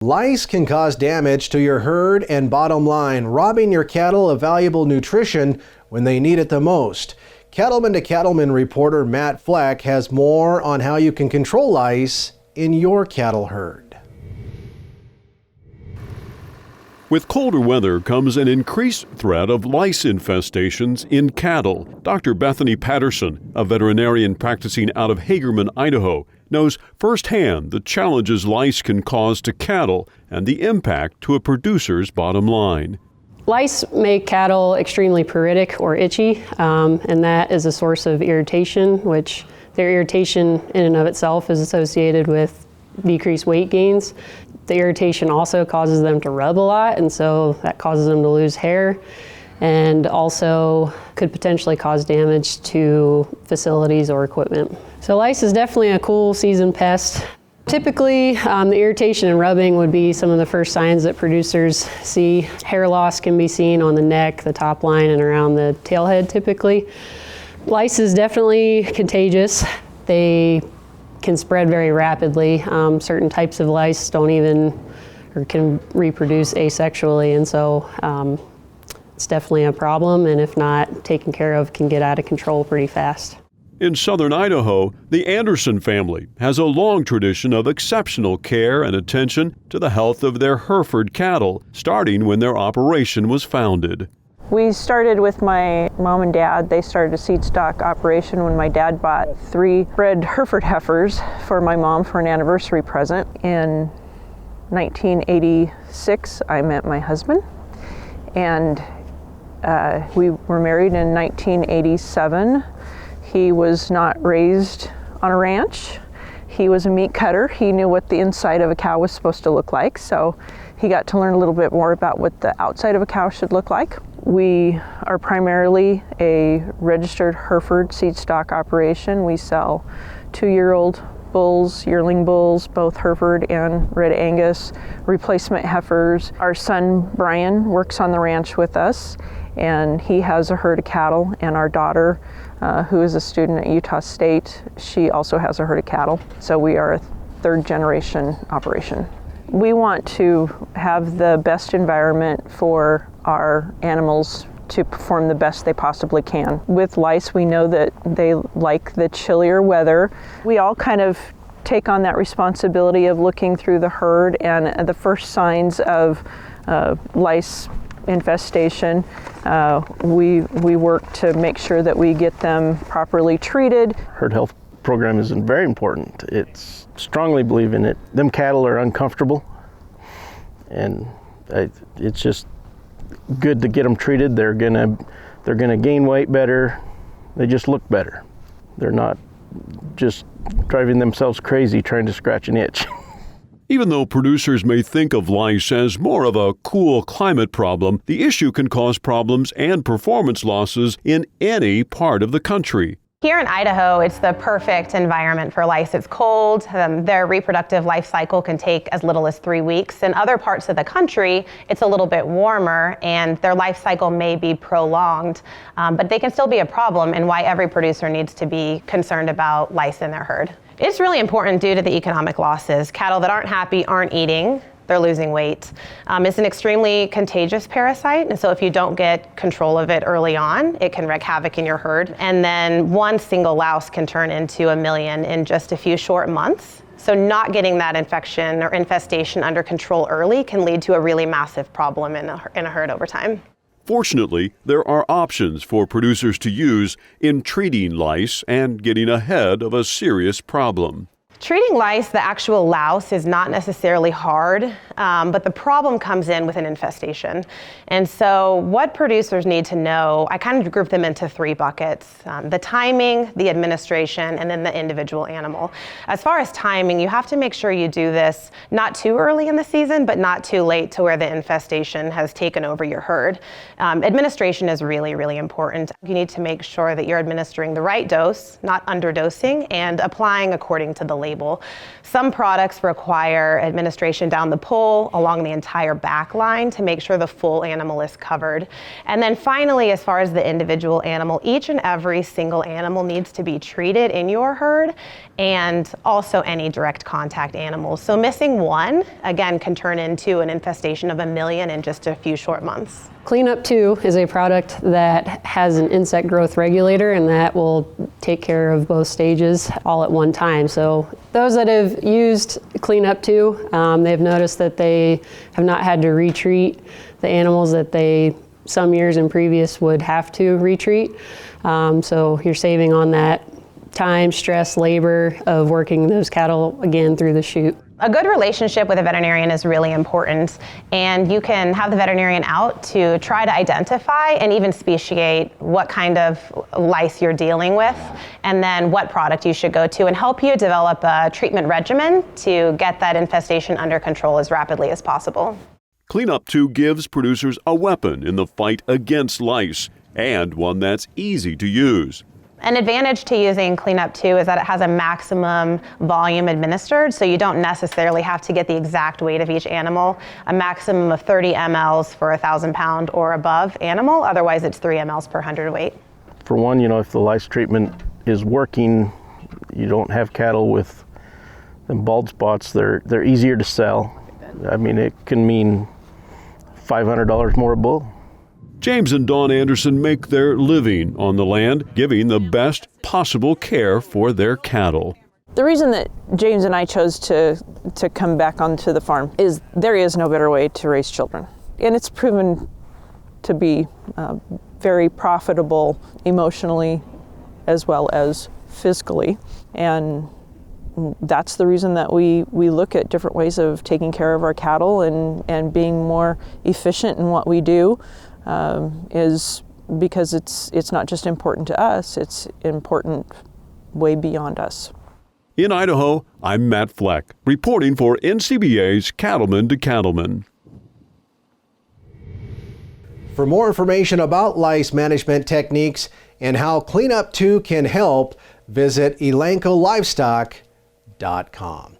Lice can cause damage to your herd and bottom line, robbing your cattle of valuable nutrition when they need it the most. Cattleman to Cattleman reporter Matt Fleck has more on how you can control lice in your cattle herd. With colder weather comes an increased threat of lice infestations in cattle. Dr. Bethany Patterson, a veterinarian practicing out of Hagerman, Idaho, knows firsthand the challenges lice can cause to cattle and the impact to a producer's bottom line. Lice make cattle extremely pruritic or itchy, and that is a source of irritation, which their irritation in and of itself is associated with decreased weight gains. The irritation also causes them to rub a lot, and so that causes them to lose hair, and also could potentially cause damage to facilities or equipment. So lice is definitely a cool season pest. Typically, the irritation and rubbing would be some of the first signs that producers see. Hair loss can be seen on the neck, the top line, and around the tailhead typically. Lice is definitely contagious. They can spread very rapidly. Certain types of lice don't even or can reproduce asexually, and so it's definitely a problem, and if not taken care of, can get out of control pretty fast. In southern Idaho, the Anderson family has a long tradition of exceptional care and attention to the health of their Hereford cattle, starting when their operation was founded. We started with my mom and dad. They started a seed stock operation when my dad bought 3 bred Hereford heifers for my mom for an anniversary present. In 1986, I met my husband, and we were married in 1987. He was not raised on a ranch. He was a meat cutter. He knew what the inside of a cow was supposed to look like, so he got to learn a little bit more about what the outside of a cow should look like. We are primarily a registered Hereford seed stock operation. We sell 2-year-old bulls, yearling bulls, both Hereford and Red Angus, replacement heifers. Our son Brian works on the ranch with us, and he has a herd of cattle, and our daughter, who is a student at Utah State, she also has a herd of cattle. So we are a 3rd generation operation. We want to have the best environment for our animals to perform the best they possibly can. With lice, we know that they like the chillier weather. We all kind of take on that responsibility of looking through the herd, and the first signs of lice infestation, we work to make sure that we get them properly treated. Herd health program is very important. It's strongly believe in it. Them cattle are uncomfortable, and it's just good to get them treated. They're gonna gain weight better. They just look better. They're not just driving themselves crazy trying to scratch an itch. Even though producers may think of lice as more of a cool climate problem, the issue can cause problems and performance losses in any part of the country. Here in Idaho, it's the perfect environment for lice. It's cold. Their reproductive life cycle can take as little as 3 weeks. In other parts of the country, it's a little bit warmer and their life cycle may be prolonged, but they can still be a problem, and why every producer needs to be concerned about lice in their herd. It's really important due to the economic losses. Cattle that aren't happy aren't eating. They're losing weight. It's an extremely contagious parasite, and so if you don't get control of it early on, it can wreak havoc in your herd. And then one single louse can turn into 1 million in just a few short months. So not getting that infection or infestation under control early can lead to a really massive problem in a herd over time. Fortunately, there are options for producers to use in treating lice and getting ahead of a serious problem. Treating lice, the actual louse, is not necessarily hard, but the problem comes in with an infestation. And so what producers need to know, I kind of group them into 3 buckets: the timing, the administration, and then the individual animal. As far as timing, you have to make sure you do this not too early in the season, but not too late to where the infestation has taken over your herd. Administration is really, really important. You need to make sure that you're administering the right dose, not underdosing, and applying according to the label. label. Some products require administration down the poll along the entire back line to make sure the full animal is covered. And then finally, as far as the individual animal, each and every single animal needs to be treated in your herd, and also any direct contact animals. So missing one, again, can turn into an infestation of 1 million in just a few short months. Cleanup 2 is a product that has an insect growth regulator, and that will take care of both stages all at one time. So those that have used Cleanup 2, they've noticed that they have not had to retreat the animals that they some years in previous would have to retreat. So you're saving on that time, stress, labor of working those cattle again through the chute. A good relationship with a veterinarian is really important, and you can have the veterinarian out to try to identify and even speciate what kind of lice you're dealing with, and then what product you should go to, and help you develop a treatment regimen to get that infestation under control as rapidly as possible. Cleanup 2 gives producers a weapon in the fight against lice, and one that's easy to use. An advantage to using Cleanup 2 is that it has a maximum volume administered, so you don't necessarily have to get the exact weight of each animal. A maximum of 30 mLs for a 1,000-pound or above animal, otherwise it's 3 mLs per hundredweight. For one, if the lice treatment is working, you don't have cattle with them bald spots, they're easier to sell. I mean, it can mean $500 more a bull. James and Dawn Anderson make their living on the land, giving the best possible care for their cattle. The reason that James and I chose to come back onto the farm is there is no better way to raise children. And it's proven to be very profitable emotionally as well as physically. And that's the reason that we look at different ways of taking care of our cattle and being more efficient in what we do. Is because it's not just important to us, it's important way beyond us. In Idaho, I'm Matt Fleck, reporting for NCBA's Cattleman to Cattleman. For more information about lice management techniques and how Cleanup 2 can help, visit ElancoLivestock.com.